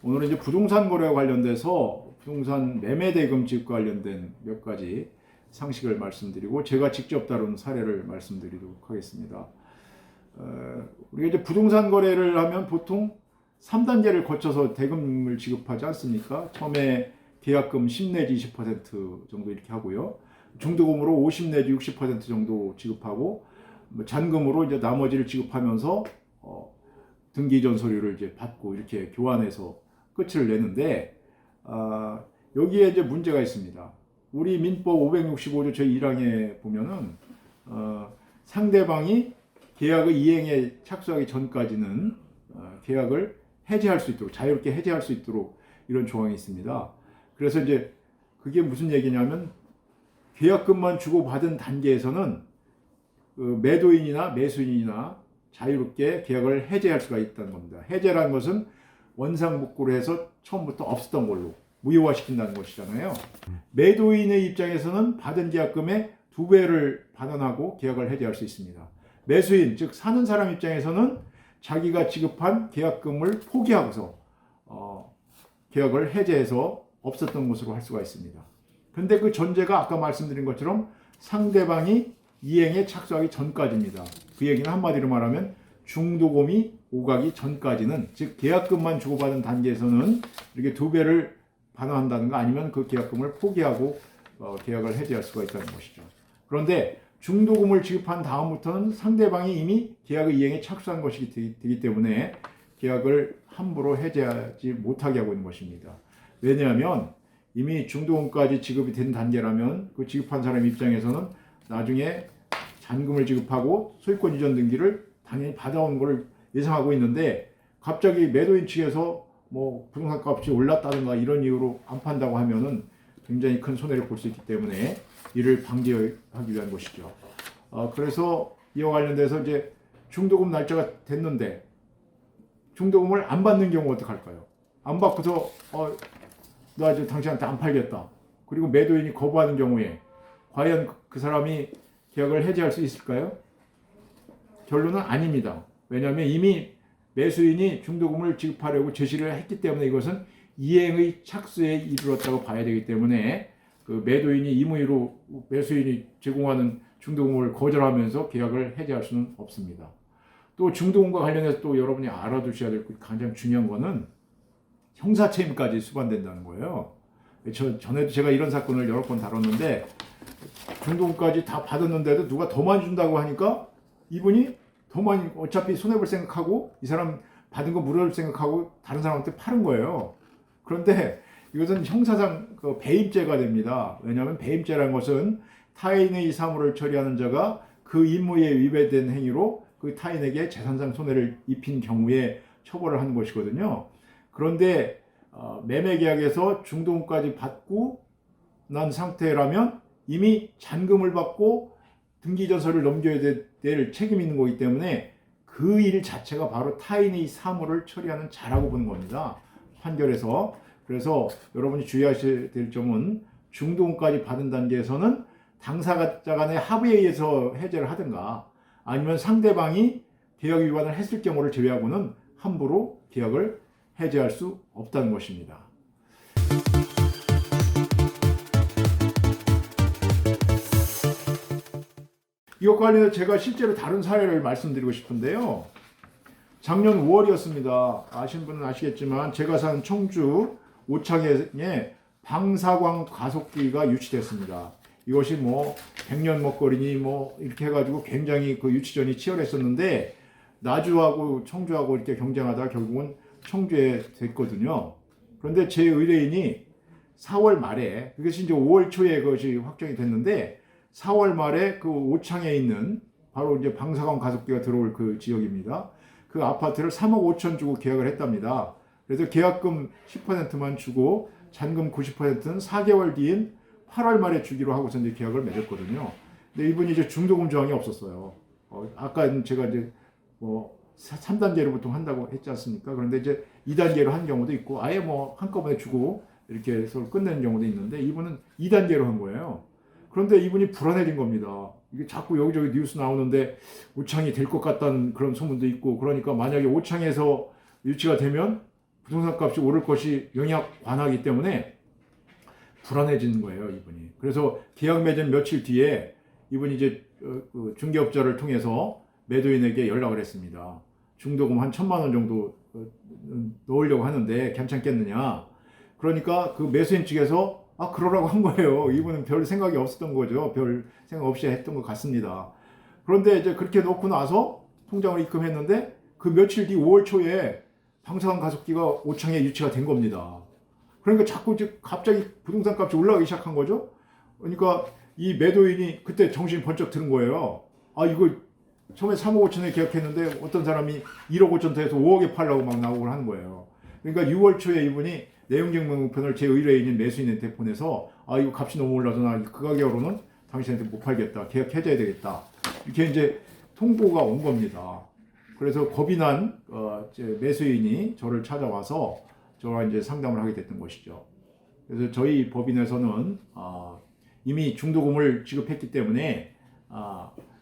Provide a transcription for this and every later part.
오늘은 이제 부동산 거래와 관련돼서 부동산 매매 대금집과 관련된 몇 가지 상식을 말씀드리고 제가 직접 다룬 사례를 말씀드리도록 하겠습니다. 우리가 이제 부동산 거래를 하면 보통 3단계를 거쳐서 대금을 지급하지 않습니까? 처음에 계약금 10 내지 20% 정도 이렇게 하고요. 중도금으로 50 내지 60% 정도 지급하고 잔금으로 이제 나머지를 지급하면서 등기 이전 서류를 이제 받고 이렇게 교환해서 끝을 내는데 여기에 이제 문제가 있습니다. 우리 민법 565조 제1항에 보면은 상대방이 계약의 이행에 착수하기 전까지는 계약을 해지할 수 있도록 자유롭게 해지할 수 있도록 이런 조항이 있습니다. 그래서 이제 그게 무슨 얘기냐면 계약금만 주고받은 단계에서는 매도인이나 매수인이나 자유롭게 계약을 해지할 수가 있다는 겁니다. 해제라는 것은 원상복구를 해서 처음부터 없었던 걸로 무효화시킨다는 것이잖아요. 매도인의 입장에서는 받은 계약금의 2배를 반환하고 계약을 해지할 수 있습니다. 매수인, 즉 사는 사람 입장에서는 자기가 지급한 계약금을 포기하고서 계약을 해제해서 없었던 것으로 할 수가 있습니다. 근데 그 전제가 아까 말씀드린 것처럼 상대방이 이행에 착수하기 전까지입니다. 그 얘기는 한마디로 말하면 중도금이 오가기 전까지는, 즉 계약금만 주고받은 단계에서는 이렇게 2배를 반환한다든가 아니면 그 계약금을 포기하고 계약을 해지할 수가 있다는 것이죠. 그런데 중도금을 지급한 다음부터는 상대방이 이미 계약의 이행에 착수한 것이 되기 때문에 계약을 함부로 해지하지 못하게 하고 있는 것입니다. 왜냐하면 이미 중도금까지 지급이 된 단계라면 그 지급한 사람 입장에서는 나중에 잔금을 지급하고 소유권 이전 등기를 당연히 받아온 것을 예상하고 있는데 갑자기 매도인 측에서 뭐 부동산 값이 올랐다든가 이런 이유로 안 판다고 하면은 굉장히 큰 손해를 볼 수 있기 때문에 이를 방지하기 위한 것이죠. 그래서 이와 관련돼서 이제 중도금 날짜가 됐는데 중도금을 안 받는 경우 어떡할까요? 안 받고서 나 이제 당신한테 안 팔겠다. 그리고 매도인이 거부하는 경우에 과연 그 사람이 계약을 해지할 수 있을까요? 결론은 아닙니다. 왜냐하면 이미 매수인이 중도금을 지급하려고 제시를 했기 때문에 이것은 이행의 착수에 이르렀다고 봐야 되기 때문에 그 매도인이 임의로 매수인이 제공하는 중도금을 거절하면서 계약을 해지할 수는 없습니다. 또 중도금과 관련해서 또 여러분이 알아두셔야 될 가장 중요한 거는 형사책임까지 수반된다는 거예요. 전에도 제가 이런 사건을 여러 번 다뤘는데 중도금까지 다 받았는데도 누가 더 많이 준다고 하니까 이분이 더 많이 어차피 손해볼 생각하고 이 사람 받은 거 무료를 생각하고 다른 사람한테 파는 거예요. 그런데 이것은 형사상 배임죄가 됩니다. 왜냐하면 배임죄라는 것은 타인의 사물을 처리하는 자가 그 임무에 위배된 행위로 그 타인에게 재산상 손해를 입힌 경우에 처벌을 하는 것이거든요. 그런데 매매계약에서 중도금까지 받고 난 상태라면 이미 잔금을 받고 등기이전서를 넘겨야 될 책임이 있는 거기 때문에 그 일 자체가 바로 타인의 사물을 처리하는 자라고 보는 겁니다. 판결에서. 그래서 여러분이 주의하셔야 될 점은 중도금까지 받은 단계에서는 당사자 간의 합의에 의해서 해제를 하든가 아니면 상대방이 계약 위반을 했을 경우를 제외하고는 함부로 계약을 해제할 수 없다는 것입니다. 이것과 관련해서 제가 실제로 다른 사례를 말씀드리고 싶은데요. 작년 5월이었습니다. 아시는 분은 아시겠지만 제가 사는 청주 오창에 방사광 가속기가 유치됐습니다. 이것이 뭐 100년 먹거리니 뭐 이렇게 해가지고 굉장히 그 유치전이 치열했었는데 나주하고 청주하고 이렇게 경쟁하다가 결국은 청주에 됐거든요. 그런데 제 의뢰인이 4월 말에, 그것이 이제 5월 초에 그것이 확정이 됐는데 4월 말에 그 오창에 있는 바로 이제 방사광 가속기가 들어올 그 지역입니다. 그 아파트를 3억 5천 주고 계약을 했답니다. 그래서 계약금 10%만 주고 잔금 90%는 4개월 뒤인 8월 말에 주기로 하고서 이제 계약을 맺었거든요. 근데 이분이 이제 중도금 조항이 없었어요. 아까 제가 이제 뭐 3단계로 보통 한다고 했지 않습니까? 그런데 이제 2단계로 한 경우도 있고 아예 뭐 한꺼번에 주고 이렇게 해서 끝내는 경우도 있는데 이분은 2단계로 한 거예요. 그런데 이분이 불안해진 겁니다. 이게 자꾸 여기저기 뉴스 나오는데 오창이 될 것 같다는 그런 소문도 있고 그러니까 만약에 오창에서 유치가 되면 부동산 값이 오를 것이 영향 관하기 때문에 불안해지는 거예요, 이분이. 그래서 계약 맺은 며칠 뒤에 이분이 이제 그 중개업자를 통해서 매도인에게 연락을 했습니다. 중도금 한 1,000만 원 정도 넣으려고 하는데 괜찮겠느냐. 그러니까 그 매수인 측에서 그러라고 한 거예요. 이분은 별 생각이 없었던 거죠. 별 생각 없이 했던 것 같습니다. 그런데 이제 그렇게 놓고 나서 통장을 입금했는데 그 며칠 뒤 5월 초에 방사선 가습기가 오창에 유치가 된 겁니다. 그러니까 자꾸 이제 갑자기 부동산 값이 올라가기 시작한 거죠. 그러니까 이 매도인이 그때 정신이 번쩍 드는 거예요. 이거 처음에 3억 5천에 계약했는데 어떤 사람이 1억 5천 더 해서 5억에 팔라고 막 나오고 하는 거예요. 그러니까 6월 초에 이분이 내용증명편을 제 의뢰인인 매수인한테 보내서 이거 값이 너무 올라서 나 그 가격으로는 당신한테 못 팔겠다. 계약 해줘야 되겠다. 이렇게 이제 통보가 온 겁니다. 그래서 겁이 난 매수인이 저를 찾아와서 저와 이제 상담을 하게 됐던 것이죠. 그래서 저희 법인에서는 이미 중도금을 지급했기 때문에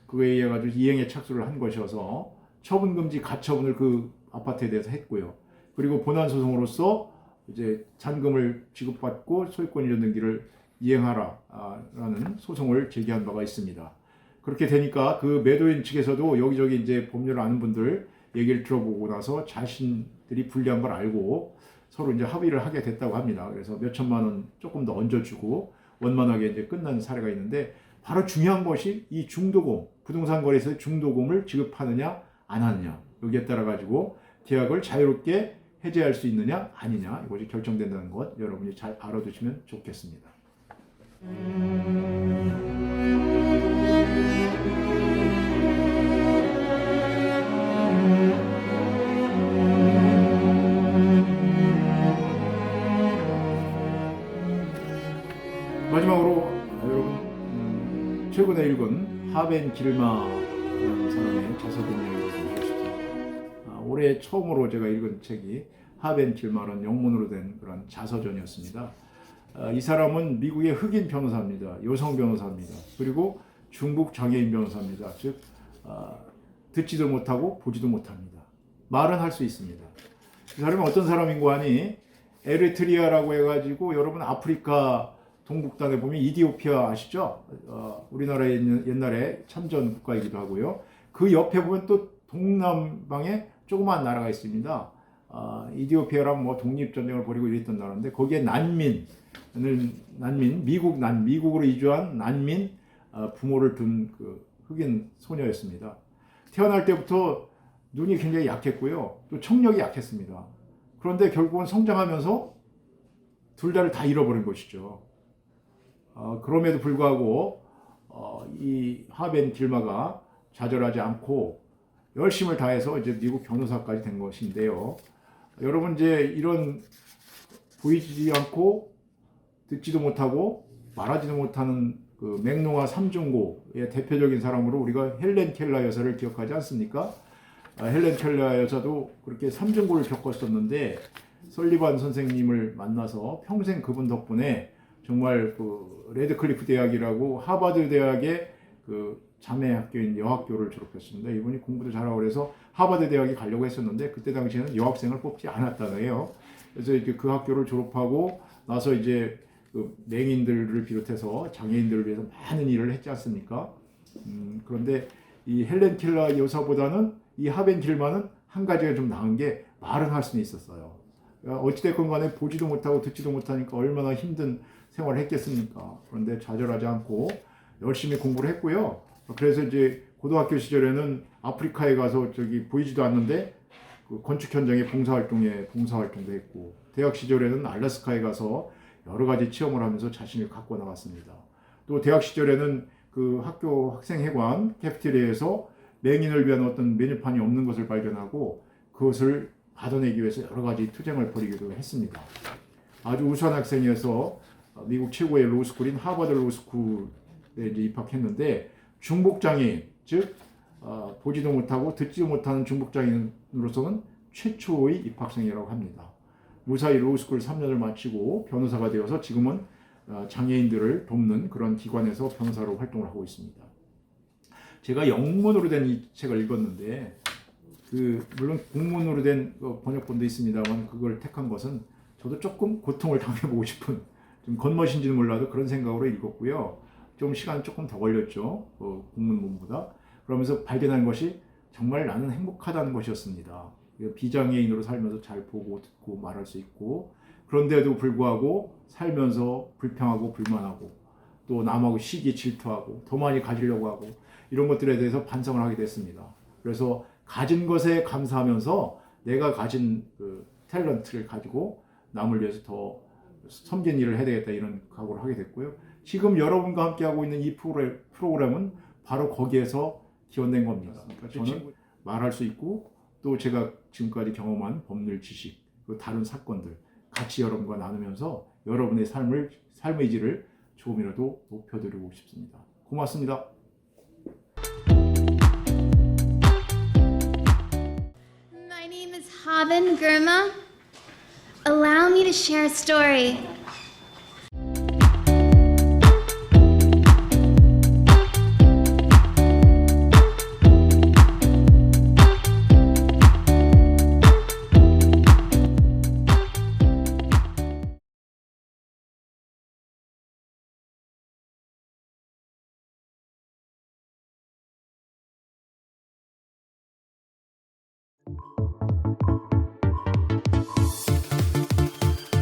그거에 의해 가지고 이행에 착수를 한 것이어서 처분금지 가처분을 그 아파트에 대해서 했고요. 그리고 본안 소송으로서 이제 잔금을 지급받고 소유권 이전 등기를 이행하라라는 소송을 제기한 바가 있습니다. 그렇게 되니까 그 매도인 측에서도 여기저기 이제 법률을 아는 분들 얘기를 들어보고 나서 자신들이 불리한 걸 알고 서로 이제 합의를 하게 됐다고 합니다. 그래서 몇 천만 원 조금 더 얹어주고 원만하게 이제 끝난 사례가 있는데 바로 중요한 것이 이 중도금, 부동산 거래에서 중도금을 지급하느냐 안 하느냐 여기에 따라 가지고 계약을 자유롭게 해제할 수 있느냐 아니냐 이것이 결정된다는 것 여러분이 잘 알아두시면 좋겠습니다. 마지막으로 여러분 최근에 읽은 하벤 길마라는 사람의 자서전 이야기를 좀 보십시오. 올해 처음으로 제가 읽은 책이 하벤 길마라는 영문으로 된 그런 자서전이었습니다. 이 사람은 미국의 흑인 변호사입니다. 여성 변호사입니다. 그리고 중국 장애인 변호사입니다. 즉 듣지도 못하고 보지도 못합니다. 말은 할 수 있습니다. 이 사람이 어떤 사람인고 하니 에리트리아라고 해가지고 여러분 아프리카 동북단에 보면 이디오피아 아시죠? 우리나라에 있는 옛날에 참전 국가이기도 하고요. 그 옆에 보면 또 동남방에 조그만 나라가 있습니다. 이디오피아랑 뭐 독립전쟁을 벌이고 이랬던 나라인데 거기에 미국으로 이주한 난민 부모를 둔 그 흑인 소녀였습니다. 태어날 때부터 눈이 굉장히 약했고요. 또 청력이 약했습니다. 그런데 결국은 성장하면서 둘 다를 다 잃어버린 것이죠. 그럼에도 불구하고 이 하벤 길마가 좌절하지 않고 열심을 다해서 이제 미국 변호사까지 된 것인데요. 여러분 이제 이런 보이지 않고 듣지도 못하고 말하지도 못하는 그 맥노아 삼중고의 대표적인 사람으로 우리가 헬렌 켈러 여사를 기억하지 않습니까? 헬렌 켈러 여사도 그렇게 삼중고를 겪었었는데 설리반 선생님을 만나서 평생 그분 덕분에 정말 그 레드클리프 대학이라고 하버드 대학의 그 자매 학교인 여학교를 졸업했습니다. 이분이 공부도 잘하고 그래서 하버드 대학에 가려고 했었는데 그때 당시에는 여학생을 뽑지 않았다네요. 그래서 이렇게 그 학교를 졸업하고 나서 이제 그 맹인들을 비롯해서 장애인들을 위해서 많은 일을 했지 않습니까? 그런데 이 헬렌 켈러 여사보다는 이 하벤 길마는 한 가지가 좀 나은 게 말은 할 수는 있었어요. 어찌됐건 간에 보지도 못하고 듣지도 못하니까 얼마나 힘든 생활을 했겠습니까? 그런데 좌절하지 않고 열심히 공부를 했고요. 그래서 이제 고등학교 시절에는 아프리카에 가서 보이지도 않는데 그 건축 현장의 봉사활동도 했고 대학 시절에는 알래스카에 가서 여러 가지 체험을 하면서 자신을 갖고 나갔습니다. 또 대학 시절에는 그 학교 학생회관 캐피테리아에서 맹인을 위한 어떤 메뉴판이 없는 것을 발견하고 그것을 받아내기 위해서 여러 가지 투쟁을 벌이기도 했습니다. 아주 우수한 학생이어서 미국 최고의 로스쿨인 하버드 로스쿨에 이제 입학했는데 중복장애인, 즉 보지도 못하고 듣지도 못하는 중복장애인으로서는 최초의 입학생이라고 합니다. 무사히 로스쿨 3년을 마치고 변호사가 되어서 지금은 장애인들을 돕는 그런 기관에서 변호사로 활동을 하고 있습니다. 제가 영문으로 된 이 책을 읽었는데 물론 공문으로 된 번역본도 있습니다만 그걸 택한 것은 저도 조금 고통을 당해보고 싶은 좀 겉멋인지는 몰라도 그런 생각으로 읽었고요. 좀 시간 조금 더 걸렸죠. 공문본보다. 그러면서 발견한 것이 정말 나는 행복하다는 것이었습니다. 비장애인으로 살면서 잘 보고 듣고 말할 수 있고 그런데도 불구하고 살면서 불평하고 불만하고 또 남하고 시기 질투하고 더 많이 가지려고 하고 이런 것들에 대해서 반성을 하게 됐습니다. 그래서 가진 것에 감사하면서 내가 가진 그 탤런트를 가지고 남을 위해서 더 섬기는 일을 해야 되겠다 이런 각오를 하게 됐고요. 지금 여러분과 함께 하고 있는 이 프로그램은 바로 거기에서 기원된 겁니다. 그러니까 저는 말할 수 있고 또 제가 지금까지 경험한 법률 지식, 그 다른 사건들 같이 여러분과 나누면서 여러분의 삶의 질을 조금이라도 높여드리고 싶습니다. 고맙습니다. My name is Haben Gurma. Allow me to share a story